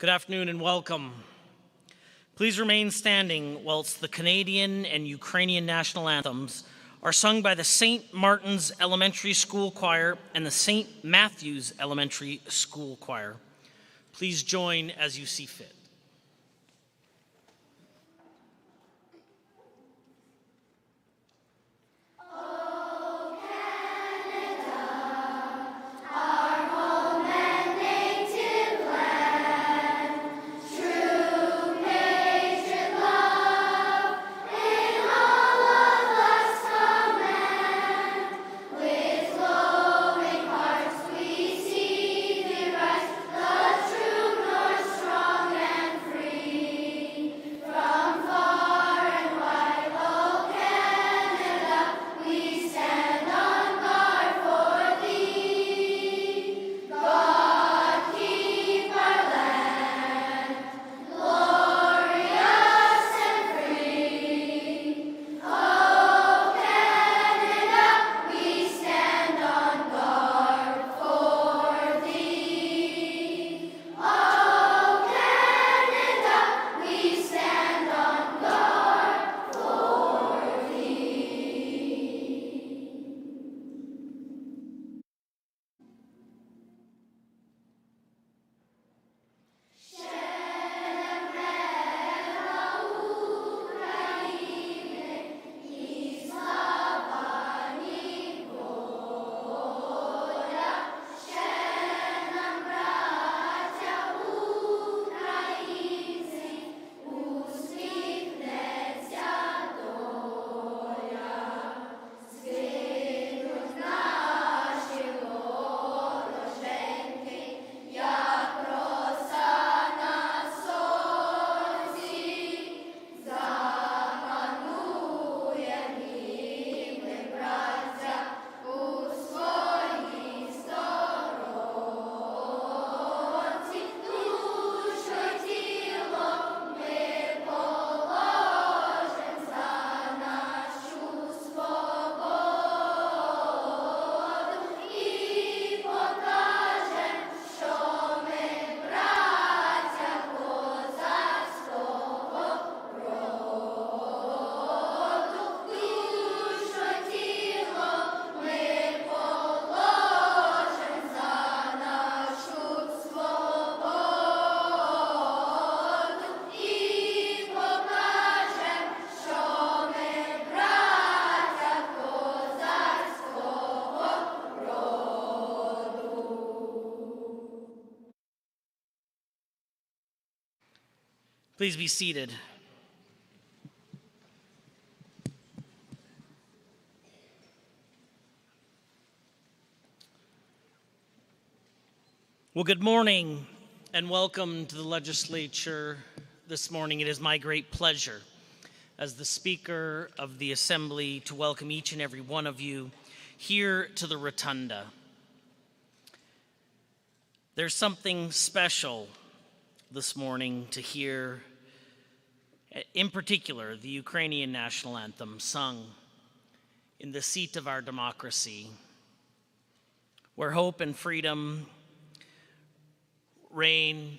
Good afternoon and welcome. Please remain standing whilst the Canadian and Ukrainian national anthems are sung by the St. Martin's Elementary School Choir and the St. Matthew's Elementary School Choir. Please join as you see fit. Please be seated. Well, good morning and welcome to the legislature this morning. It is my great pleasure as the Speaker of the Assembly to welcome each and every one of you here to the Rotunda. There's something special this morning to hear, in particular, the Ukrainian national anthem sung in the seat of our democracy, where hope and freedom reign,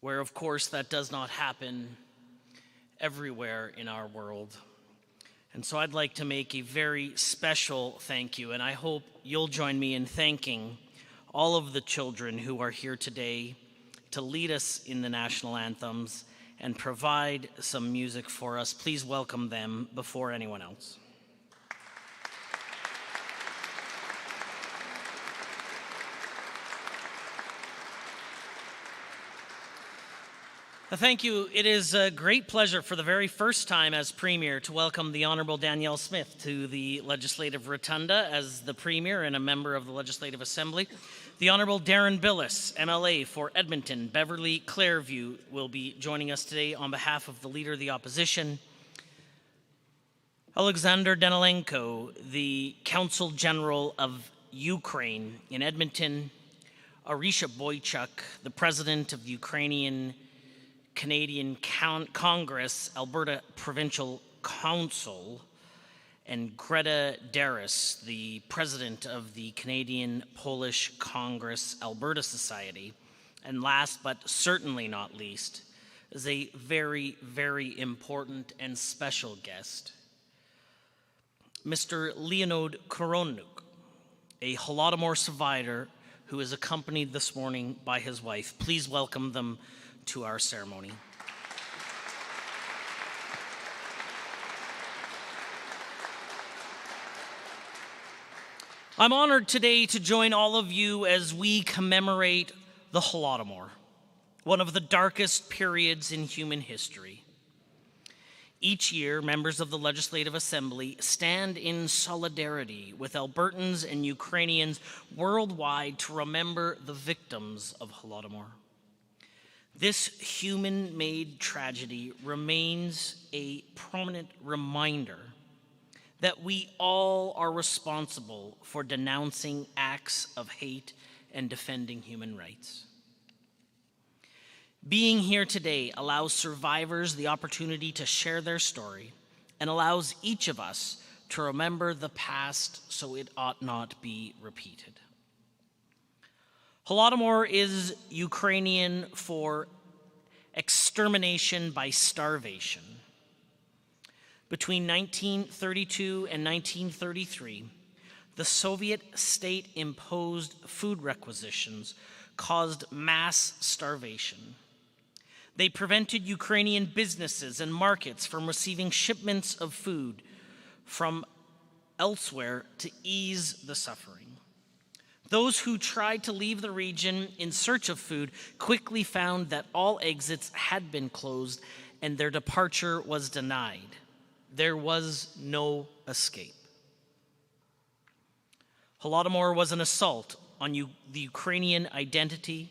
where, of course, that does not happen everywhere in our world. And so I'd like to make a very special thank you, and I hope you'll join me in thanking all of the children who are here today to lead us in the national anthems and provide some music for us. Please welcome them before anyone else. Thank you. It is a great pleasure for the very first time as Premier to welcome the Honourable Danielle Smith to the Legislative Rotunda as the Premier and a member of the Legislative Assembly. The Honourable Darren Bilous, MLA for Edmonton, Beverly, Clairview, will be joining us today on behalf of the Leader of the Opposition. Alexander Danilenko, the Consul General of Ukraine in Edmonton. Arisha Boychuk, the President of the Ukrainian Canadian Congress, Alberta Provincial Council, and Greta, Darris, the President of the Canadian Polish Congress Alberta Society, And last but certainly not least, is a very, very important and special guest, Mr. Leonid Koronuk, a Holodomor survivor who is accompanied this morning by his wife. Please welcome them to our ceremony. I'm honored today to join all of you as we commemorate the Holodomor, one of the darkest periods in human history. Each year, members of the Legislative Assembly stand in solidarity with Albertans and Ukrainians worldwide to remember the victims of Holodomor. This human-made tragedy remains a prominent reminder that we all are responsible for denouncing acts of hate and defending human rights. Being here today allows survivors the opportunity to share their story and allows each of us to remember the past so it ought not be repeated. Holodomor is Ukrainian for extermination by starvation. Between 1932 and 1933, the Soviet state-imposed food requisitions caused mass starvation. They prevented Ukrainian businesses and markets from receiving shipments of food from elsewhere to ease the suffering. Those who tried to leave the region in search of food quickly found that all exits had been closed and their departure was denied. There was no escape. Holodomor was an assault on the Ukrainian identity.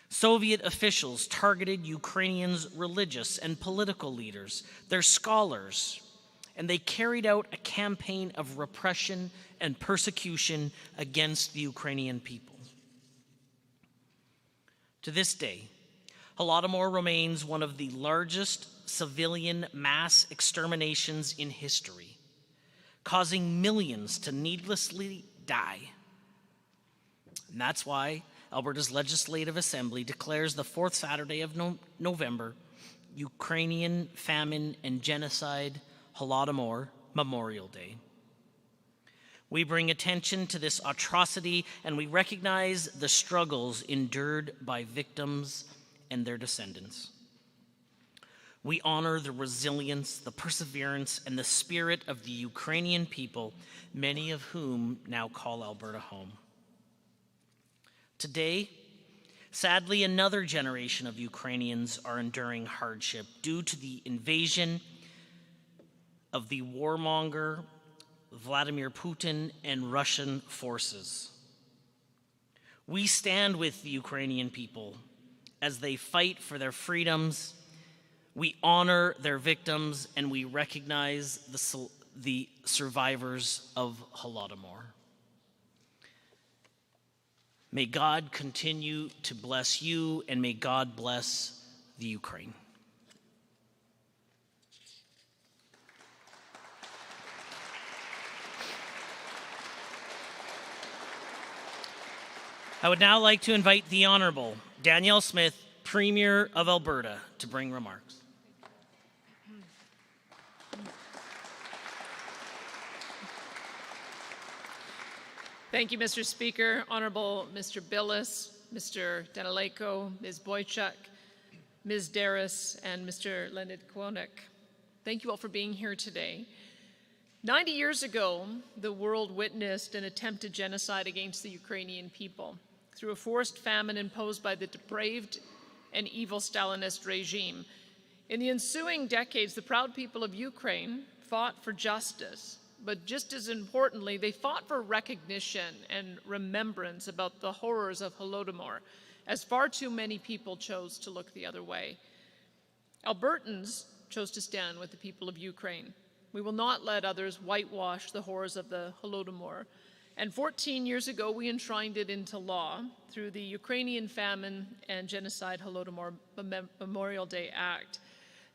Soviet officials targeted Ukrainians' religious and political leaders, their scholars, and they carried out a campaign of repression and persecution against the Ukrainian people. To this day, Holodomor remains one of the largest civilian mass exterminations in history, causing millions to needlessly die. And that's why Alberta's Legislative Assembly declares the fourth Saturday of November Ukrainian Famine and Genocide Holodomor Memorial Day. We bring attention to this atrocity and we recognize the struggles endured by victims and their descendants. We honor the resilience, the perseverance, and the spirit of the Ukrainian people, many of whom now call Alberta home. Today, sadly, another generation of Ukrainians are enduring hardship due to the invasion of the warmonger Vladimir Putin and Russian forces. We stand with the Ukrainian people as they fight for their freedoms. We honor their victims and we recognize the survivors of Holodomor. May God continue to bless you, and may God bless the Ukraine. I would now like to invite the Honorable Danielle Smith, Premier of Alberta, to bring remarks. Thank you, Mr. Speaker. Honorable Mr. Bilous, Mr. Danilenko, Ms. Boychuk, Ms. Darris, and Mr. Danilenko. Thank you all for being here today. 90 years ago, the world witnessed an attempted genocide against the Ukrainian people through a forced famine imposed by the depraved and evil Stalinist regime. In the ensuing decades, the proud people of Ukraine fought for justice, but just as importantly, they fought for recognition and remembrance about the horrors of Holodomor, as far too many people chose to look the other way. Albertans chose to stand with the people of Ukraine. We will not let others whitewash the horrors of the Holodomor. And 14 years ago, we enshrined it into law through the Ukrainian Famine and Genocide Holodomor Memorial Day Act.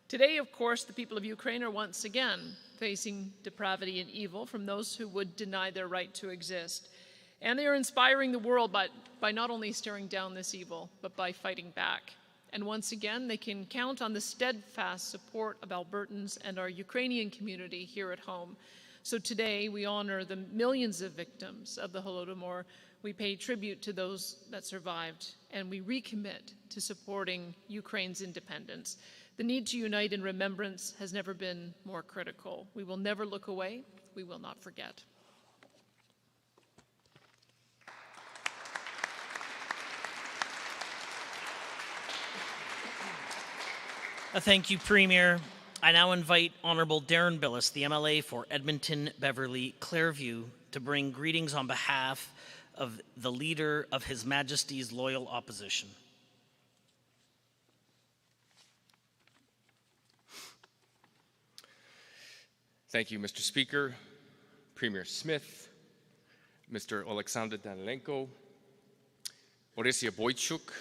Today, of course, the people of Ukraine are once again facing depravity and evil from those who would deny their right to exist. And they are inspiring the world by not only staring down this evil, but by fighting back. And once again, they can count on the steadfast support of Albertans and our Ukrainian community here at home. So today, we honor the millions of victims of the Holodomor. We pay tribute to those that survived, and we recommit to supporting Ukraine's independence. The need to unite in remembrance has never been more critical. We will never look away. We will not forget. Thank you, Premier. I now invite Honorable Darren Bilous, the MLA for Edmonton, Beverly, Clairview, to bring greetings on behalf of the Leader of His Majesty's Loyal Opposition. Thank you, Mr. Speaker, Premier Smith, Mr. Alexander Danilenko, Arisha Boychuk,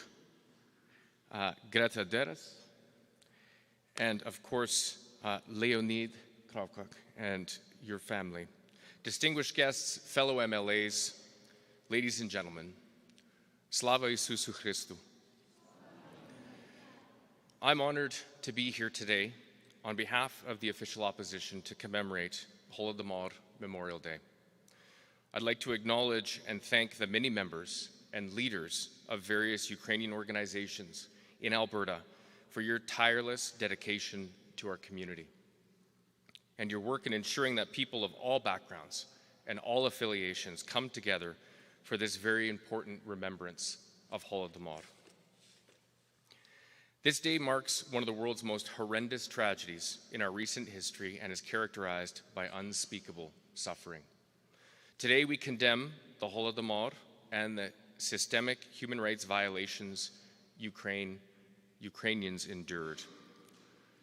Greta Darris, and of course, Leonid Kravkak and your family. Distinguished guests, fellow MLAs, ladies and gentlemen, Slava Isusu Christu. I'm honored to be here today on behalf of the official opposition to commemorate Holodomor Memorial Day. I'd like to acknowledge and thank the many members and leaders of various Ukrainian organizations in Alberta for your tireless dedication to our community and your work in ensuring that people of all backgrounds and all affiliations come together for this very important remembrance of Holodomor. This day marks one of the world's most horrendous tragedies in our recent history and is characterized by unspeakable suffering. Today we condemn the Holodomor and the systemic human rights violations Ukrainians endured.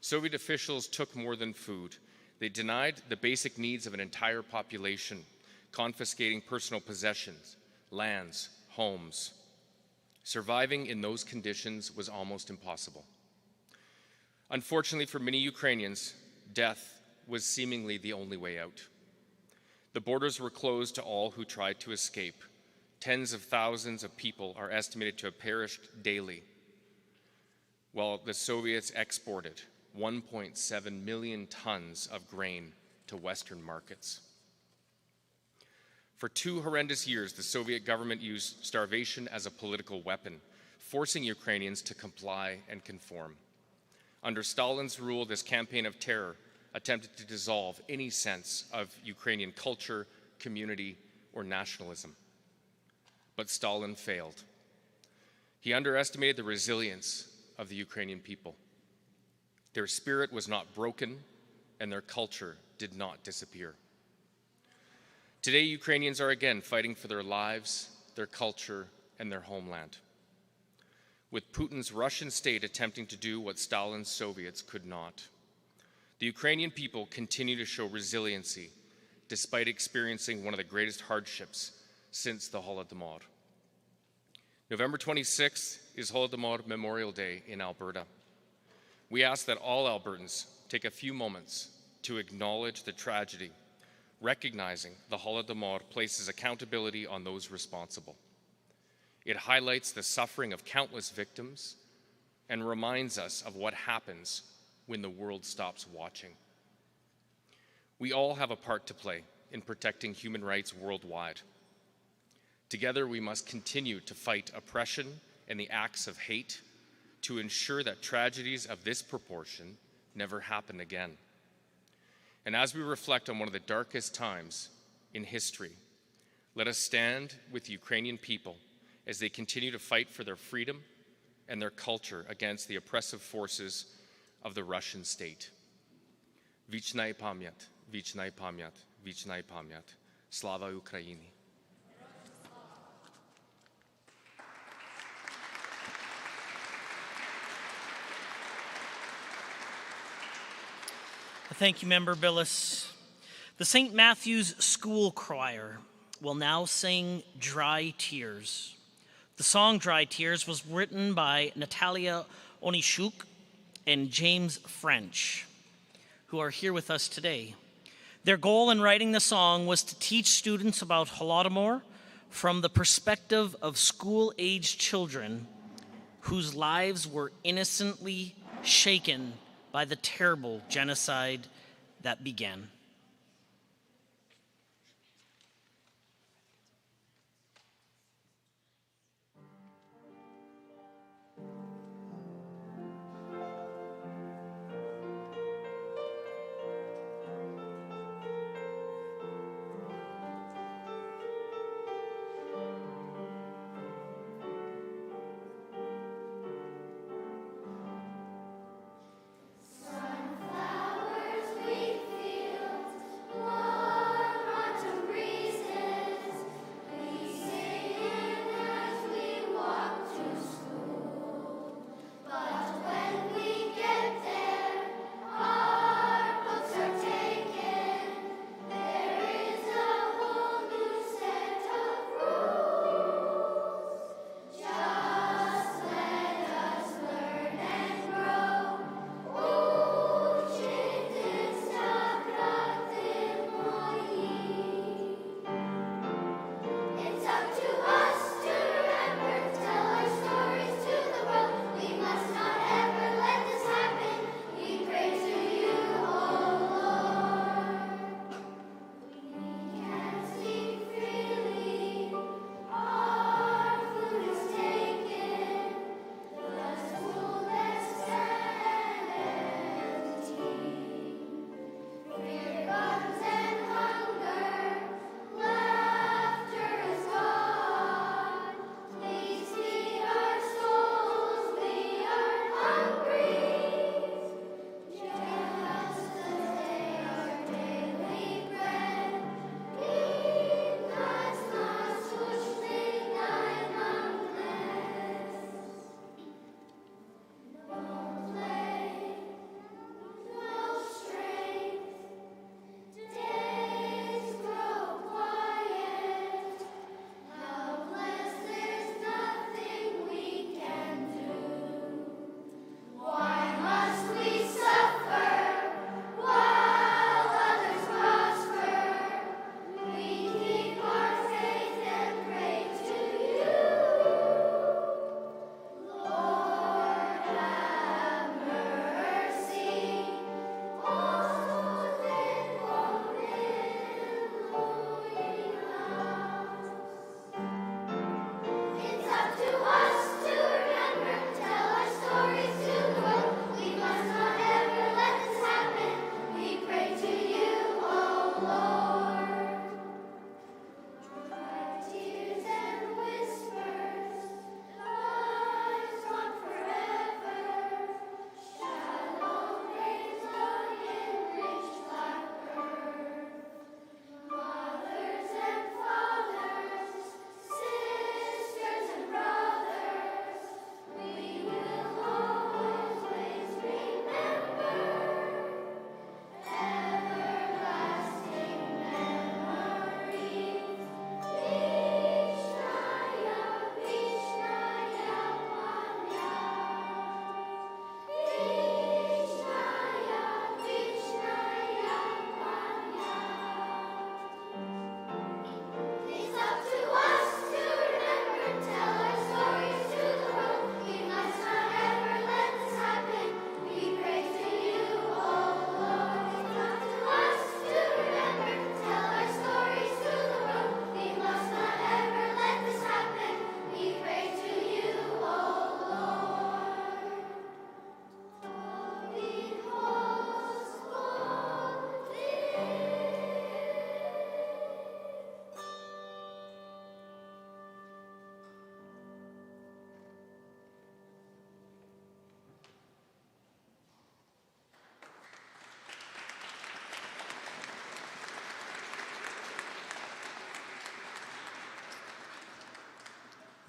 Soviet officials took more than food. They denied the basic needs of an entire population, confiscating personal possessions, lands, homes. Surviving in those conditions was almost impossible. Unfortunately for many Ukrainians, death was seemingly the only way out. The borders were closed to all who tried to escape. Tens of thousands of people are estimated to have perished daily, while the Soviets exported 1.7 million tons of grain to Western markets. For 2 horrendous years, the Soviet government used starvation as a political weapon, forcing Ukrainians to comply and conform. Under Stalin's rule, this campaign of terror attempted to dissolve any sense of Ukrainian culture, community, or nationalism. But Stalin failed. He underestimated the resilience of the Ukrainian people. Their spirit was not broken, and their culture did not disappear. Today, Ukrainians are again fighting for their lives, their culture, and their homeland. With Putin's Russian state attempting to do what Stalin's Soviets could not. The Ukrainian people continue to show resiliency despite experiencing one of the greatest hardships since the Holodomor. November 26th is Holodomor Memorial Day in Alberta. We ask that all Albertans take a few moments to acknowledge the tragedy, recognizing the Holodomor places accountability on those responsible. It highlights the suffering of countless victims and reminds us of what happens when the world stops watching. We all have a part to play in protecting human rights worldwide. Together, we must continue to fight oppression and the acts of hate to ensure that tragedies of this proportion never happen again. And as we reflect on one of the darkest times in history, let us stand with the Ukrainian people as they continue to fight for their freedom and their culture against the oppressive forces of the Russian state. Vічна пам'ять, vічna pamyat, vічna pamyat. Slava Ukraini. Thank you, Member Bilous. The St. Matthew's School Choir will now sing Dry Tears. The song Dry Tears was written by Natalia Onishuk and James French, who are here with us today. Their goal in writing the song was to teach students about Holodomor, from the perspective of school-aged children whose lives were innocently shaken by the terrible genocide that began.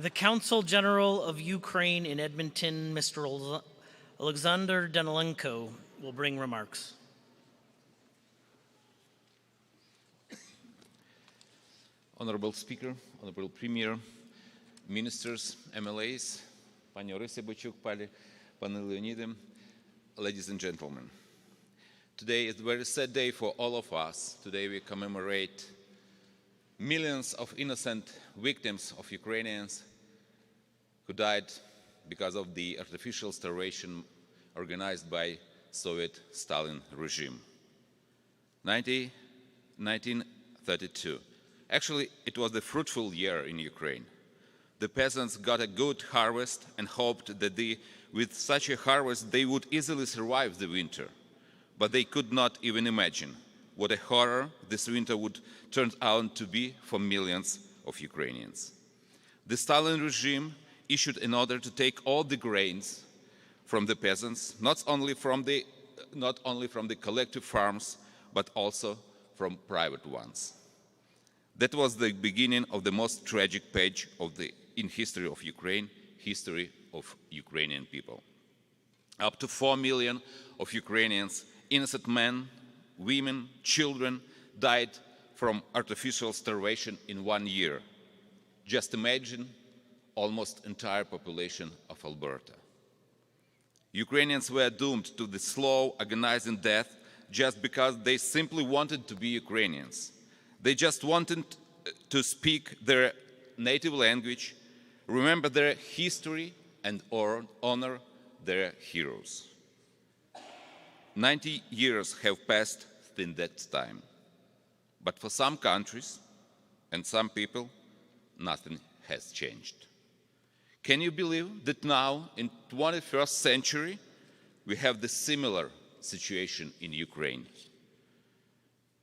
The Consul General of Ukraine in Edmonton, Mr. Alexander Danilenko, will bring remarks. Honorable Speaker, Honorable Premier, Ministers, MLAs, Pani Arisha, Boychuk, Pani Leonidem, ladies and gentlemen. Today is a very sad day for all of us. Today we commemorate millions of innocent victims of Ukrainians who died because of the artificial starvation organized by Soviet Stalin regime. 1932. Actually, it was a fruitful year in Ukraine. The peasants got a good harvest and hoped that with such a harvest they would easily survive the winter. But they could not even imagine what a horror this winter would turn out to be for millions of Ukrainians. The Stalin regime issued an order to take all the grains from the peasants, not only from the collective farms, but also from private ones. That was the beginning of the most tragic page in history of Ukraine, history of Ukrainian people. Up to 4 million of Ukrainians, innocent men, women, children, died from artificial starvation in 1 year. Just imagine almost entire population of Alberta. Ukrainians were doomed to the slow, agonizing death just because they simply wanted to be Ukrainians. They just wanted to speak their native language, remember their history, and honor their heroes. 90 years have passed since that time. But for some countries and some people, nothing has changed. Can you believe that now, in 21st century, we have the similar situation in Ukraine?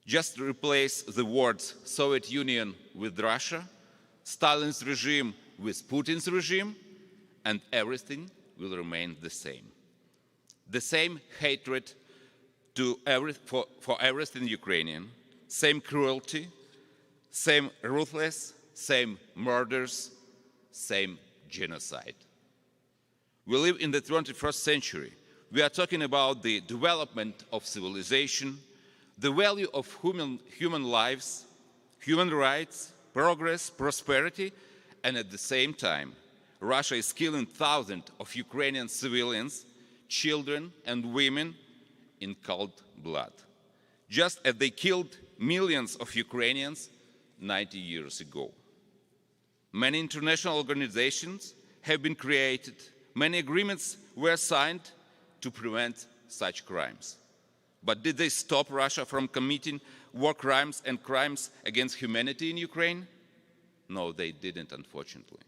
Just replace the words Soviet Union with Russia, Stalin's regime with Putin's regime, and everything will remain the same. The same hatred for everything Ukrainian, same cruelty, same ruthless, same murders, same genocide. We live in the 21st century. We are talking about the development of civilization, the value of human lives, human rights, progress, prosperity, and at the same time, Russia is killing thousands of Ukrainian civilians, children and women in cold blood, just as they killed millions of Ukrainians 90 years ago. Many international organizations have been created, many agreements were signed to prevent such crimes. But did they stop Russia from committing war crimes and crimes against humanity in Ukraine? No, they didn't, unfortunately.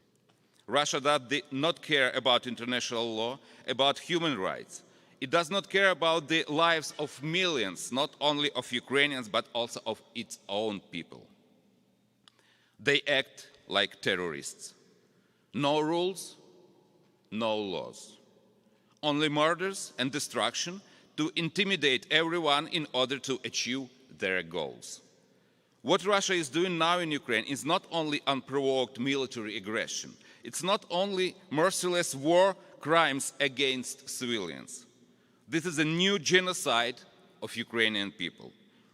Russia does not care about international law, about human rights. It does not care about the lives of millions, not only of Ukrainians, but also of its own people. They act like terrorists. No rules, no laws. Only murders and destruction to intimidate everyone in order to achieve their goals. What Russia is doing now in Ukraine is not only unprovoked military aggression. It's not only merciless war crimes against civilians. This is a new genocide of Ukrainian people,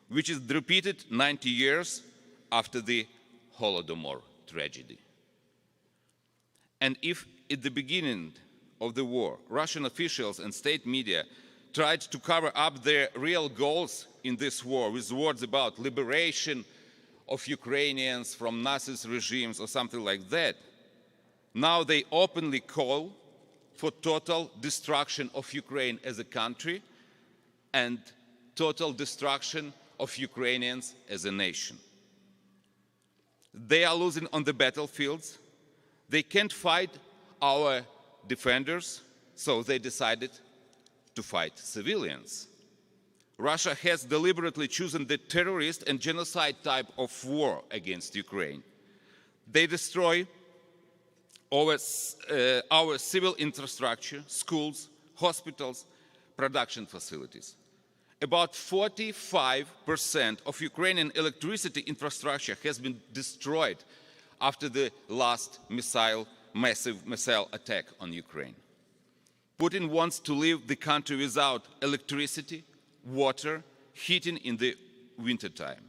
which is repeated 90 years after the Holodomor tragedy. And if at the beginning of the war, Russian officials and state media tried to cover up their real goals in this war with words about liberation of Ukrainians from Nazi regimes or something like that, now they openly call for total destruction of Ukraine as a country and total destruction of Ukrainians as a nation. They are losing on the battlefields. They can't fight our defenders, so they decided to fight civilians. Russia has deliberately chosen the terrorist and genocide type of war against Ukraine. They destroy our civil infrastructure, schools, hospitals, production facilities. About 45% of Ukrainian electricity infrastructure has been destroyed after the last massive missile attack on Ukraine. Putin wants to leave the country without electricity, water, heating in the wintertime.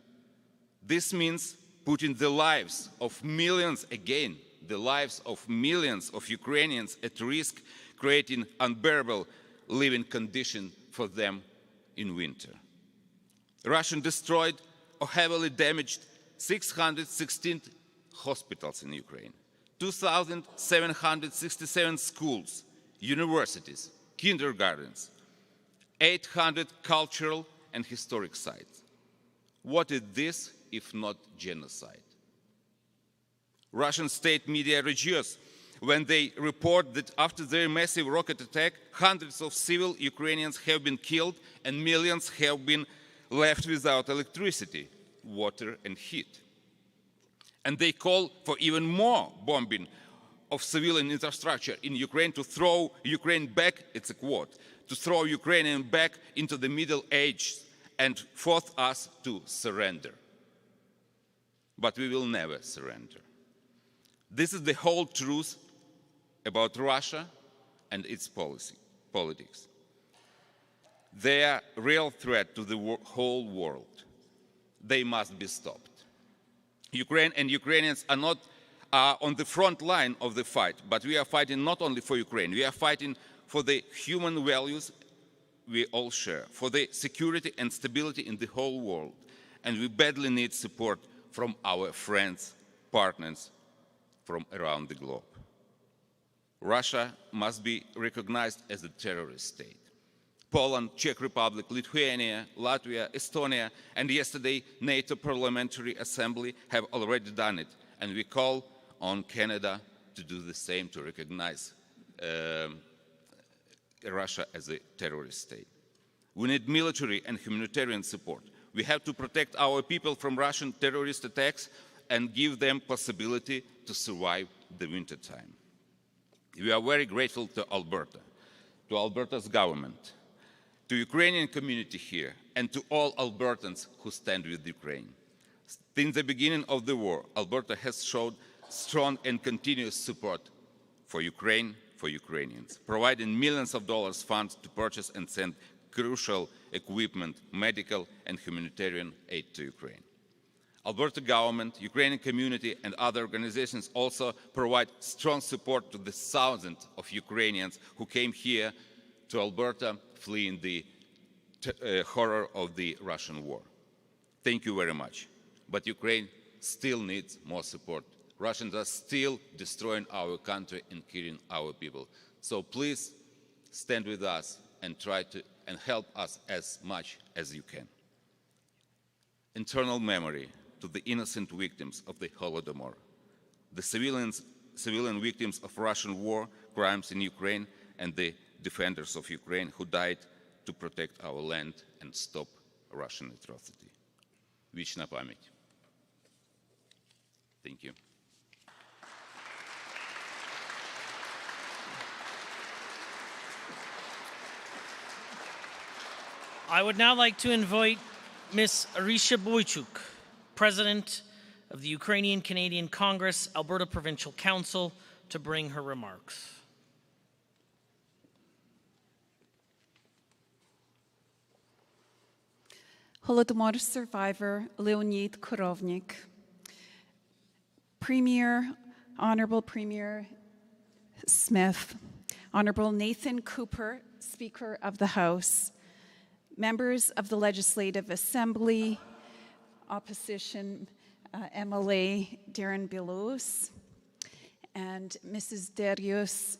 This means putting the lives of millions, again, the lives of millions of Ukrainians at risk, creating unbearable living conditions for them in winter. Russia destroyed or heavily damaged 616 hospitals in Ukraine, 2,767 schools, universities, kindergartens, 800 cultural and historic sites. What is this if not genocide? Russian state media rejoice when they report that after their massive rocket attack, hundreds of civil Ukrainians have been killed and millions have been left without electricity, water, and heat. And they call for even more bombing of civilian infrastructure in Ukraine to throw Ukraine back, it's a quote, to throw Ukrainians back into the Middle Ages and force us to surrender. But we will never surrender. This is the whole truth about Russia and its politics. They are a real threat to the whole world. They must be stopped. Ukraine and Ukrainians are not on the front line of the fight, but we are fighting not only for Ukraine, we are fighting for the human values we all share, for the security and stability in the whole world. And we badly need support from our friends, partners from around the globe. Russia must be recognized as a terrorist state. Poland, Czech Republic, Lithuania, Latvia, Estonia, and yesterday NATO Parliamentary Assembly have already done it, and we call on Canada to do the same, to recognize Russia as a terrorist state. We need military and humanitarian support. We have to protect our people from Russian terrorist attacks and give them possibility to survive the wintertime. We are very grateful to Alberta, to Alberta's government, to Ukrainian community here, and to all Albertans who stand with Ukraine. Since the beginning of the war, Alberta has showed strong and continuous support for Ukraine, for Ukrainians, providing millions of dollars funds to purchase and send crucial equipment, medical and humanitarian aid to Ukraine. Alberta government, Ukrainian community and other organizations also provide strong support to the thousands of Ukrainians who came here to Alberta fleeing the horror of the Russian war. Thank you very much. But Ukraine still needs more support. Russians are still destroying our country and killing our people. So please stand with us and try to help us as much as you can. Eternal memory to the innocent victims of the Holodomor, the civilian victims of Russian war crimes in Ukraine, and the defenders of Ukraine who died to protect our land and stop Russian atrocity. Вечна память. Thank you. I would now like to invite Ms. Arisha Boychuk, President of the Ukrainian-Canadian Congress, Alberta Provincial Council, to bring her remarks. Holodomor survivor Leonid Korovnik, Premier, Honorable Premier Smith, Honorable Nathan Cooper, Speaker of the House, members of the Legislative Assembly, Opposition MLA Darren Bilous, and Mrs. Darris,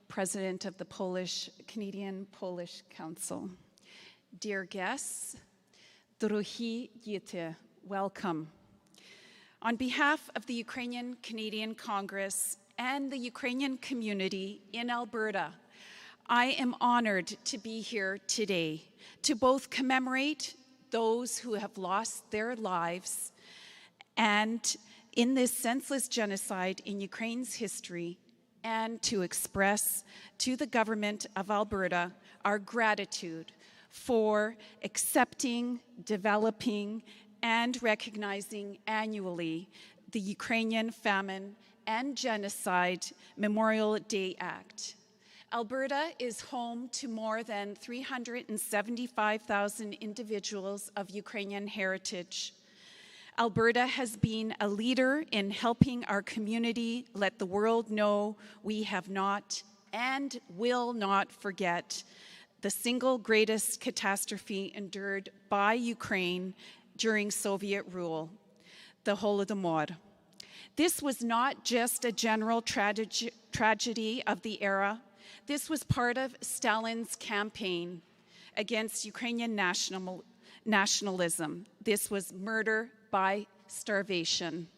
President of the Canadian-Polish Council. Dear guests, Дорогі діти, welcome. On behalf of the Ukrainian-Canadian Congress and the Ukrainian community in Alberta, I am honored to be here today to both commemorate those who have lost their lives and in this senseless genocide in Ukraine's history, and to express to the government of Alberta our gratitude for accepting, developing, and recognizing annually the Ukrainian Famine and Genocide Memorial Day Act. Alberta is home to more than 375,000 individuals of Ukrainian heritage. Alberta has been a leader in helping our community let the world know we have not and will not forget the single greatest catastrophe endured by Ukraine during Soviet rule, the Holodomor. This was not just a general tragedy of the era. This was part of Stalin's campaign against Ukrainian nationalism. This was murder by starvation.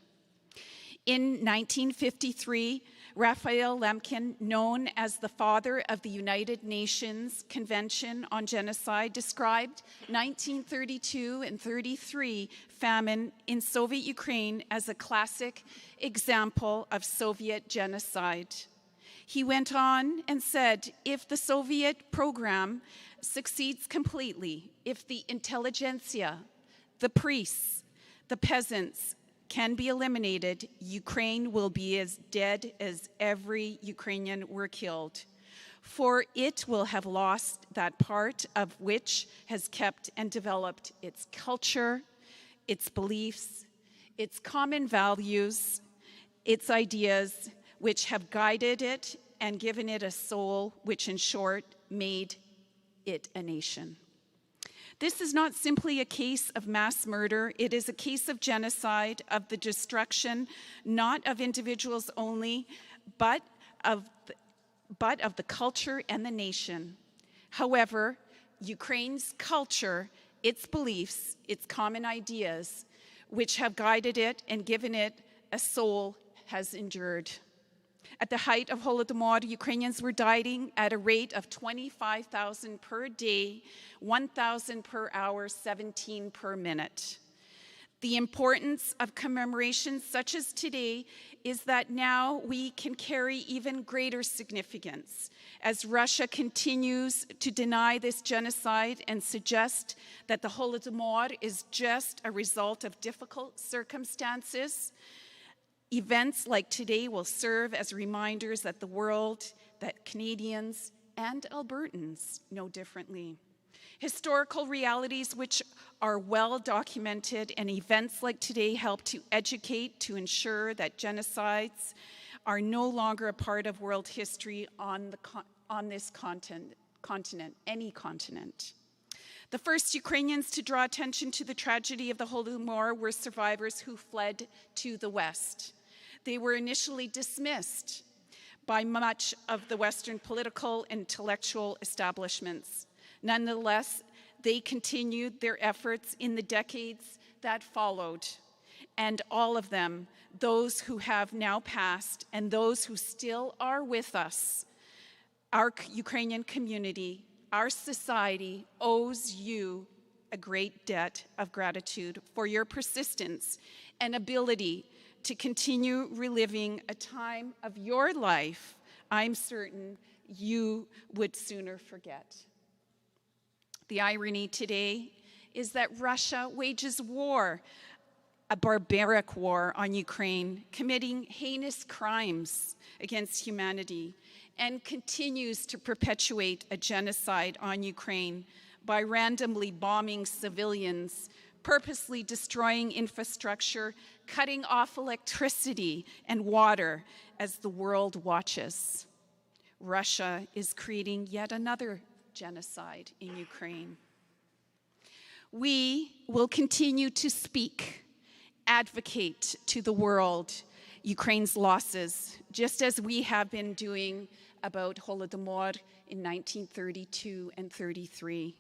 In 1953, Raphael Lemkin, known as the father of the United Nations Convention on Genocide, described 1932 and 33 famine in Soviet Ukraine as a classic example of Soviet genocide. He went on and said, if the Soviet program succeeds completely, if the intelligentsia, the priests, the peasants can be eliminated, Ukraine will be as dead as every Ukrainian were killed. For it will have lost that part of which has kept and developed its culture, its beliefs, its common values, its ideas, which have guided it and given it a soul, which in short made it a nation. This is not simply a case of mass murder. It is a case of genocide, of the destruction, not of individuals only, but of the culture and the nation. However, Ukraine's culture, its beliefs, its common ideas, which have guided it and given it a soul, has endured. At the height of Holodomor, Ukrainians were dying at a rate of 25,000 per day, 1,000 per hour, 17 per minute. The importance of commemorations such as today is that now we can carry even greater significance as Russia continues to deny this genocide and suggest that the Holodomor is just a result of difficult circumstances. Events like today will serve as reminders that the world, that Canadians and Albertans know differently. Historical realities which are well documented, and events like today help to educate, to ensure that genocides are no longer a part of world history on this continent, any continent. The first Ukrainians to draw attention to the tragedy of the Holodomor were survivors who fled to the West. They were initially dismissed by much of the Western political and intellectual establishments. Nonetheless, they continued their efforts in the decades that followed, and all of them, those who have now passed and those who still are with us, our Ukrainian community, our society owes you a great debt of gratitude for your persistence and ability to continue reliving a time of your life I'm certain you would sooner forget. The irony today is that Russia wages war, a barbaric war on Ukraine, committing heinous crimes against humanity, and continues to perpetuate a genocide on Ukraine by randomly bombing civilians, purposely destroying infrastructure, cutting off electricity and water as the world watches. Russia is creating yet another genocide in Ukraine. We will continue to speak, advocate to the world Ukraine's losses, just as we have been doing about Holodomor in 1932 and 33.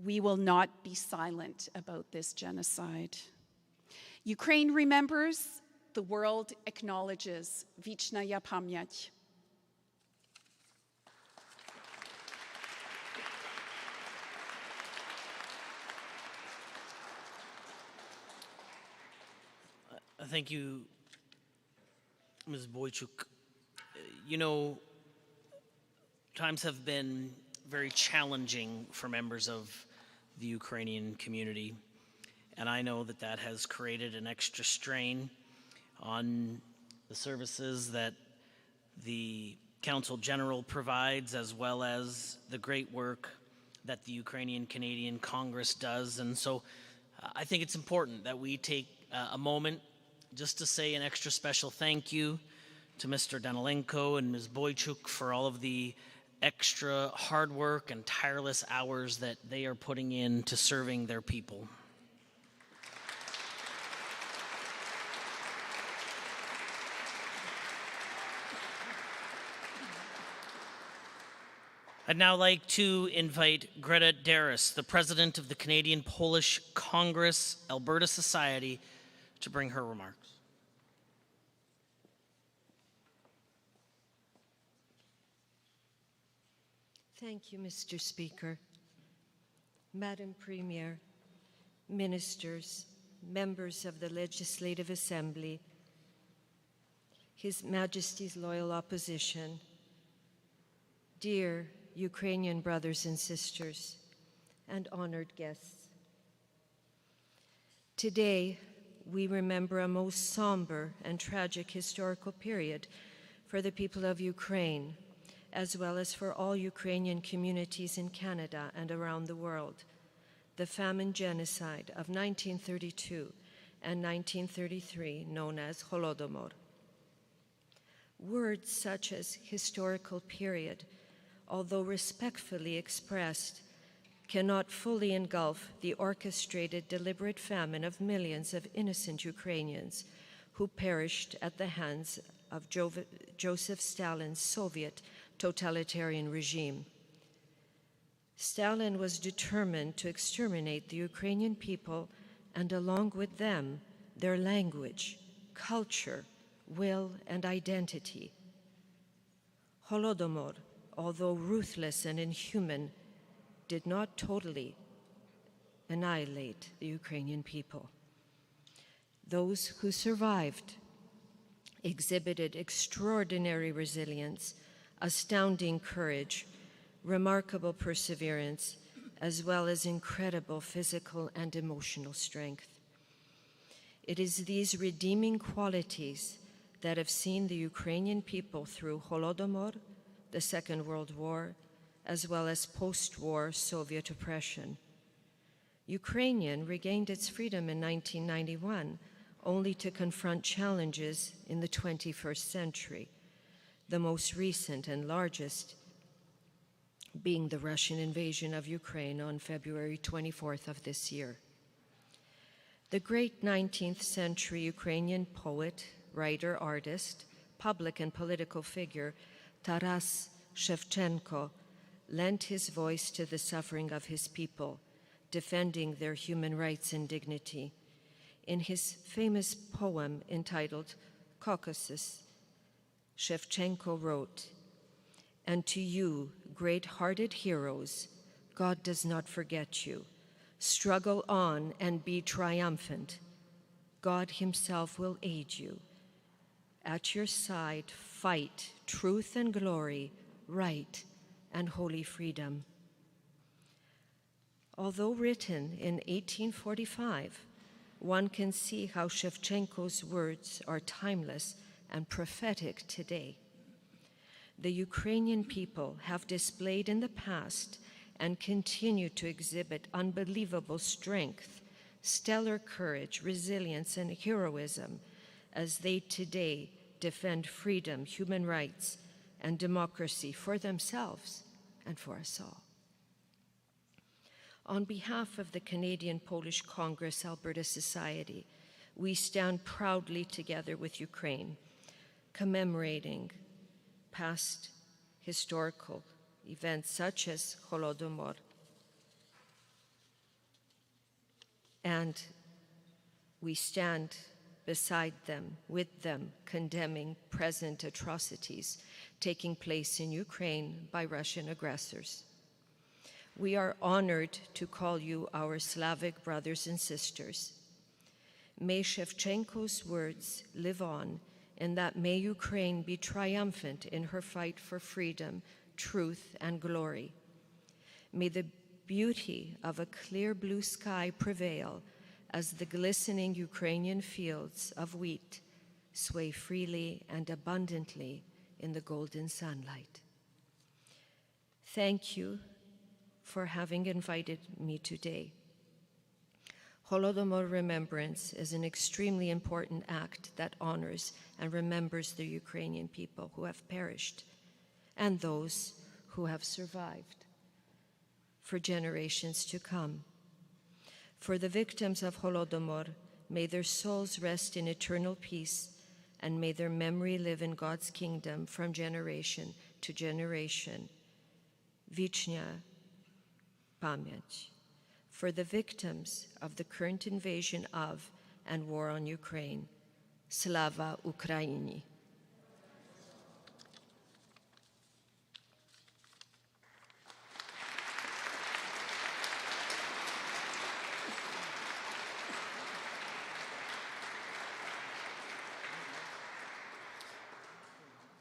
We will not be silent about this genocide. Ukraine remembers, the world acknowledges. Vichnaya pamyat. Thank you, Ms. Boychuk. You know, times have been very challenging for members of the Ukrainian community, and I know that that has created an extra strain on the services that the Council General provides, as well as the great work that the Ukrainian Canadian Congress does. And so I think it's important that we take a moment just to say an extra special thank you to Mr. Danilenko and Ms. Boychuk for all of the extra hard work and tireless hours that they are putting in to serving their people. I'd now like to invite Greta Darris, the president of the Canadian Polish Congress Alberta Society, to bring her remarks. Thank you, Mr. Speaker. Madam Premier, ministers, members of the Legislative Assembly, His Majesty's loyal opposition, dear Ukrainian brothers and sisters, and honored guests. Today, we remember a most somber and tragic historical period for the people of Ukraine, as well as for all Ukrainian communities in Canada and around the world, the famine genocide of 1932 and 1933, known as Holodomor. Words such as historical period, although respectfully expressed, cannot fully engulf the orchestrated, deliberate famine of millions of innocent Ukrainians who perished at the hands of Joseph Stalin's Soviet totalitarian regime. Stalin was determined to exterminate the Ukrainian people and, along with them, their language, culture, will, and identity. Holodomor, although ruthless and inhuman, did not totally annihilate the Ukrainian people. Those who survived exhibited extraordinary resilience, astounding courage, remarkable perseverance, as well as incredible physical and emotional strength. It is these redeeming qualities that have seen the Ukrainian people through Holodomor, the Second World War, as well as post-war Soviet oppression. Ukraine regained its freedom in 1991, only to confront challenges in the 21st century, the most recent and largest being the Russian invasion of Ukraine on February 24th of this year. The great 19th century Ukrainian poet, writer, artist, public and political figure, Taras Shevchenko, lent his voice to the suffering of his people, defending their human rights and dignity. In his famous poem entitled Caucasus, Shevchenko wrote, "And to you, great-hearted heroes, God does not forget you. Struggle on and be triumphant. God himself will aid you. At your side, fight truth and glory, right and holy freedom." Although written in 1845, one can see how Shevchenko's words are timeless and prophetic today. The Ukrainian people have displayed in the past and continue to exhibit unbelievable strength, stellar courage, resilience, and heroism as they today defend freedom, human rights, and democracy for themselves and for us all. On behalf of the Canadian Polish Congress Alberta Society, we stand proudly together with Ukraine, commemorating past historical events such as Holodomor, and we stand beside them, with them, condemning present atrocities taking place in Ukraine by Russian aggressors. We are honored to call you our Slavic brothers and sisters. May Shevchenko's words live on, and that may Ukraine be triumphant in her fight for freedom, truth, and glory. May the beauty of a clear blue sky prevail as the glistening Ukrainian fields of wheat sway freely and abundantly in the golden sunlight. Thank you for having invited me today. Holodomor Remembrance is an extremely important act that honors and remembers the Ukrainian people who have perished and those who have survived for generations to come. For the victims of Holodomor, may their souls rest in eternal peace, and may their memory live in God's kingdom from generation to generation. Wieczna pamięć for the victims of the current invasion of and war on Ukraine. Slava Ukraini.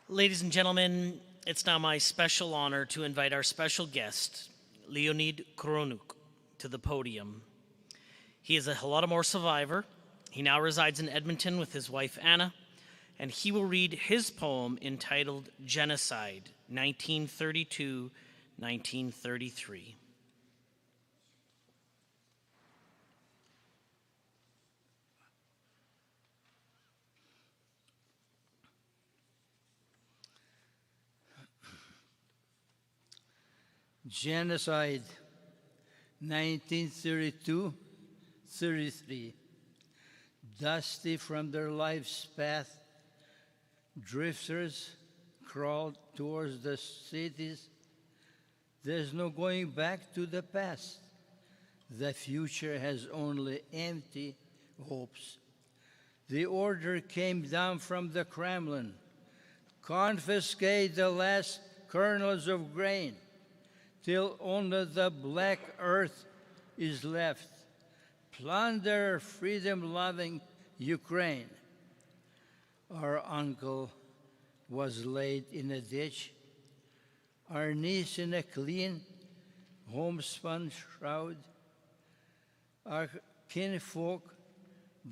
Ladies and gentlemen, it's now my special honor to invite our special guest, Leonid Kronuk, to the podium. He is a Holodomor survivor. He now resides in Edmonton with his wife, Anna, and he will read his poem entitled Genocide, 1932-1933. Genocide, 1932-33. Dusty from their life's path, drifters crawled towards the cities. There's no going back to the past. The future has only empty hopes. The order came down from the Kremlin. Confiscate the last kernels of grain, till only the black earth is left. Plunder freedom-loving Ukraine. Our uncle was laid in a ditch, our niece in a clean homespun shroud, our kinfolk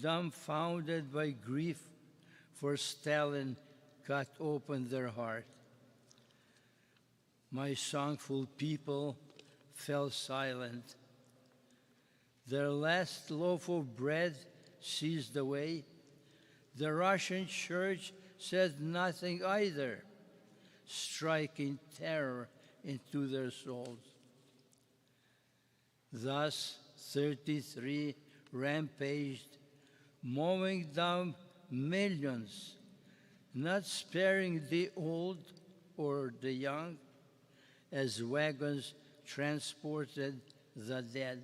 dumbfounded by grief, for Stalin cut open their heart. My songful people fell silent. Their last loaf of bread seized away. The Russian church said nothing either, striking terror into their souls. Thus, 33 rampaged, mowing down millions, not sparing the old or the young, as wagons transported the dead.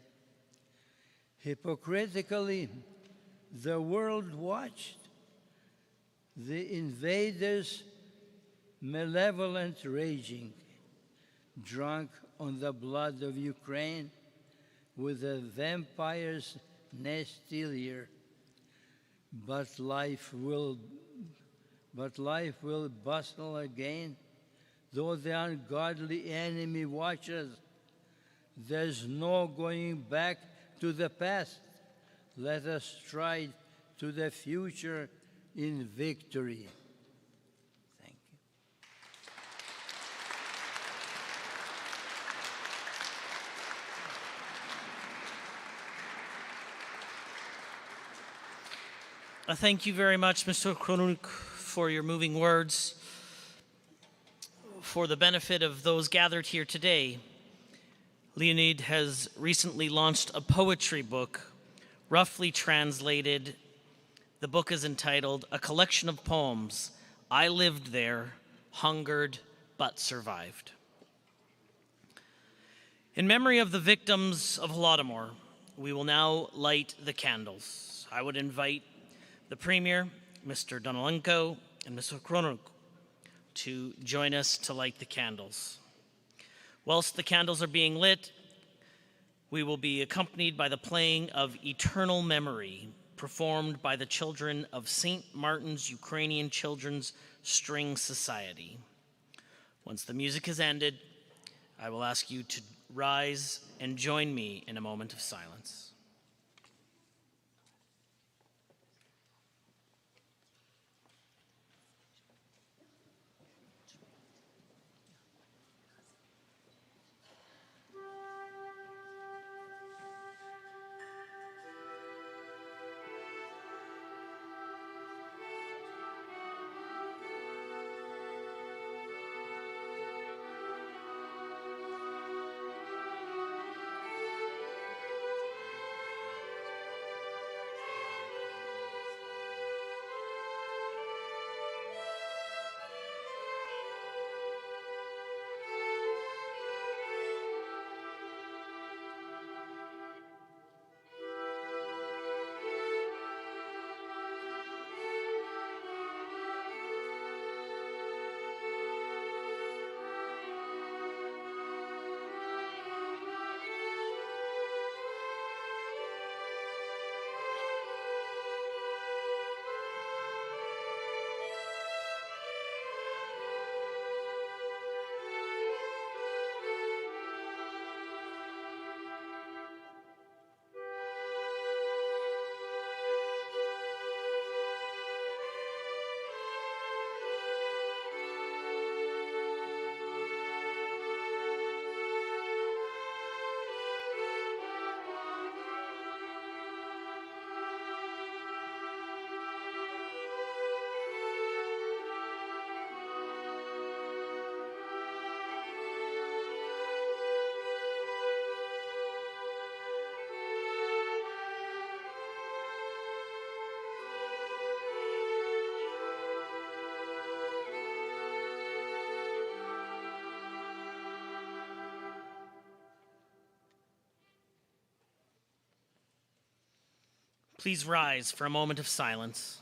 Hypocritically, the world watched the invaders' malevolent raging, drunk on the blood of Ukraine with a vampire's nasty leer. But life will bustle again, though the ungodly enemy watches. There's no going back to the past. Let us stride to the future in victory. Thank you. Thank you very much, Mr. Kronuk, for your moving words. For the benefit of those gathered here today, Leonid has recently launched a poetry book, roughly translated. The book is entitled A Collection of Poems, I Lived There, Hungered, but Survived. In memory of the victims of Holodomor, we will now light the candles. I would invite the Premier, Mr. Danilenko, and Mr. Kronuk to join us to light the candles. Whilst the candles are being lit, we will be accompanied by the playing of Eternal Memory, performed by the children of St. Martin's Ukrainian Children's String Society. Once the music has ended, I will ask you to rise and join me in a moment of silence. Please rise for a moment of silence.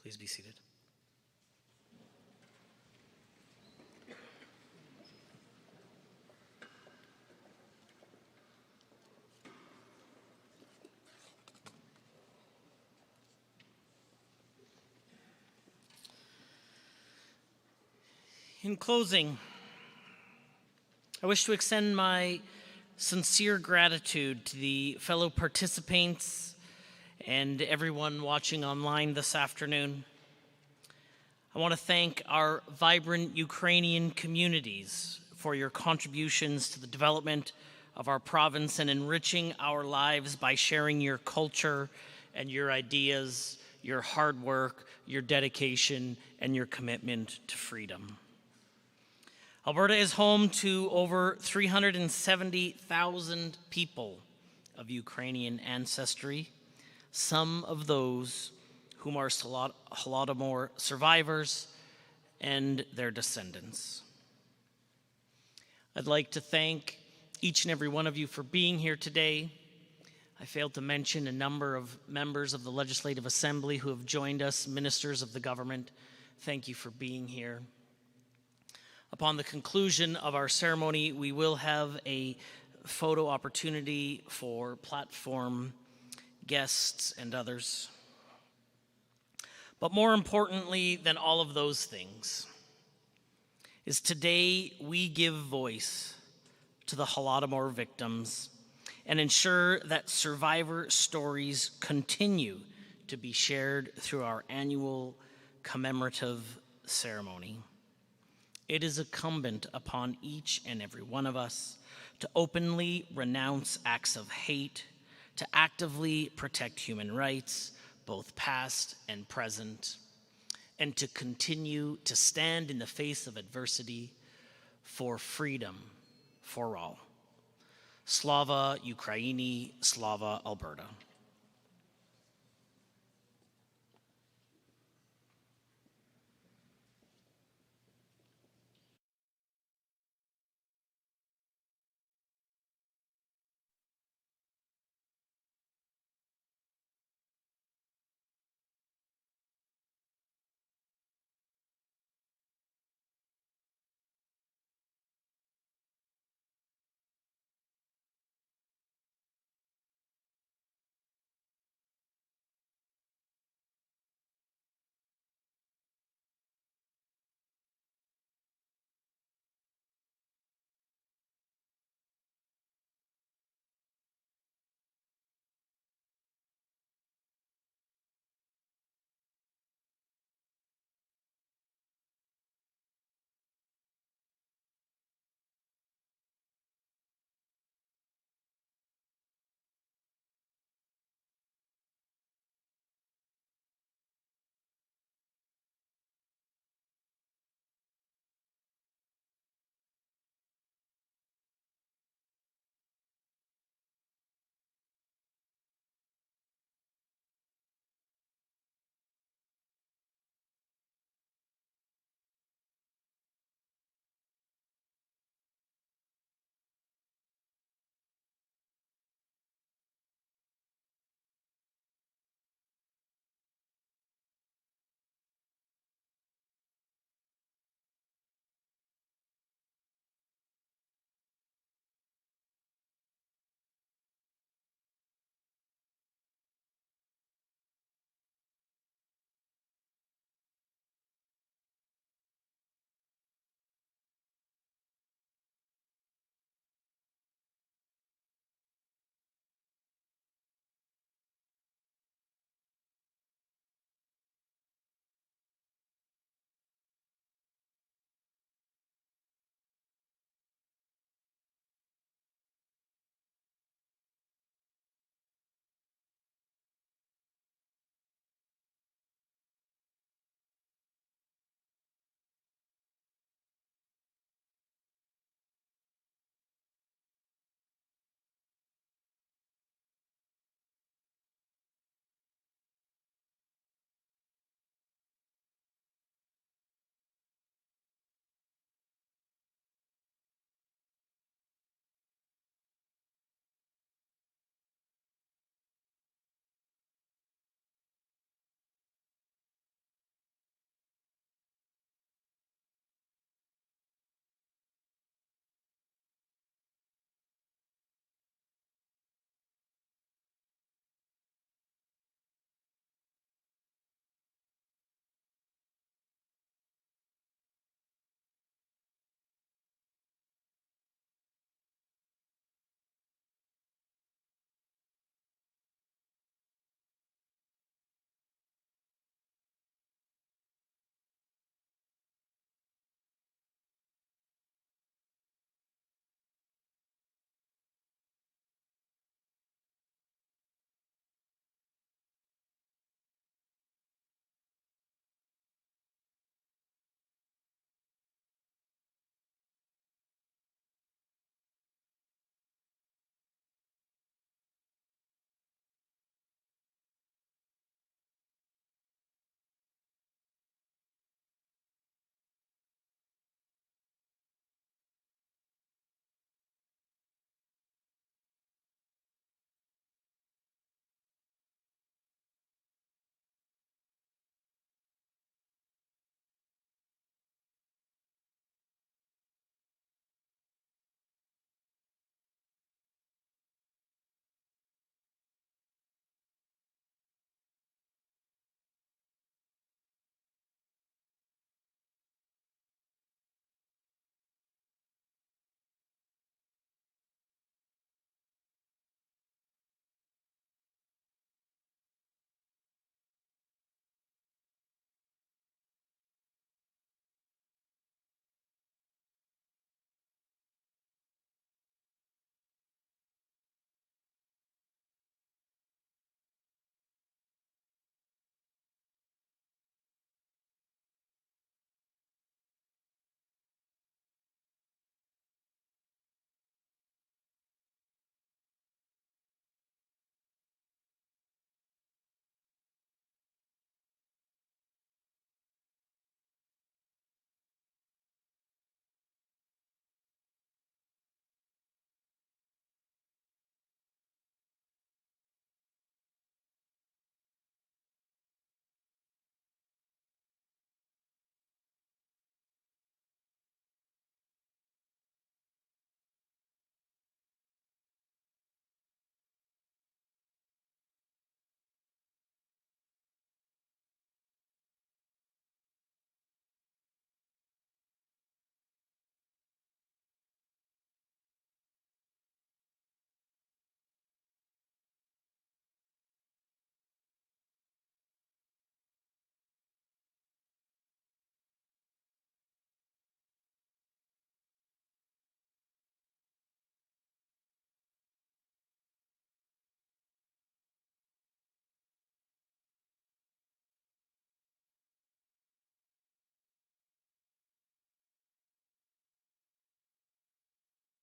Please be seated. In closing, I wish to extend my sincere gratitude to the fellow participants and everyone watching online this afternoon. I want to thank our vibrant Ukrainian communities for your contributions to the development of our province and enriching our lives by sharing your culture and your ideas, your hard work, your dedication, and your commitment to freedom. Alberta is home to over 370,000 people of Ukrainian ancestry, some of those whom are Holodomor survivors and their descendants. I'd like to thank each and every one of you for being here today. I failed to mention a number of members of the Legislative Assembly who have joined us, ministers of the government. Thank you for being here. Upon the conclusion of our ceremony, we will have a photo opportunity for platform guests and others. But more importantly than all of those things is today we give voice to the Holodomor victims and ensure that survivor stories continue to be shared through our annual commemorative ceremony. It is incumbent upon each and every one of us to openly renounce acts of hate, to actively protect human rights, both past and present, and to continue to stand in the face of adversity for freedom for all. Slava Ukraini, Slava Alberta.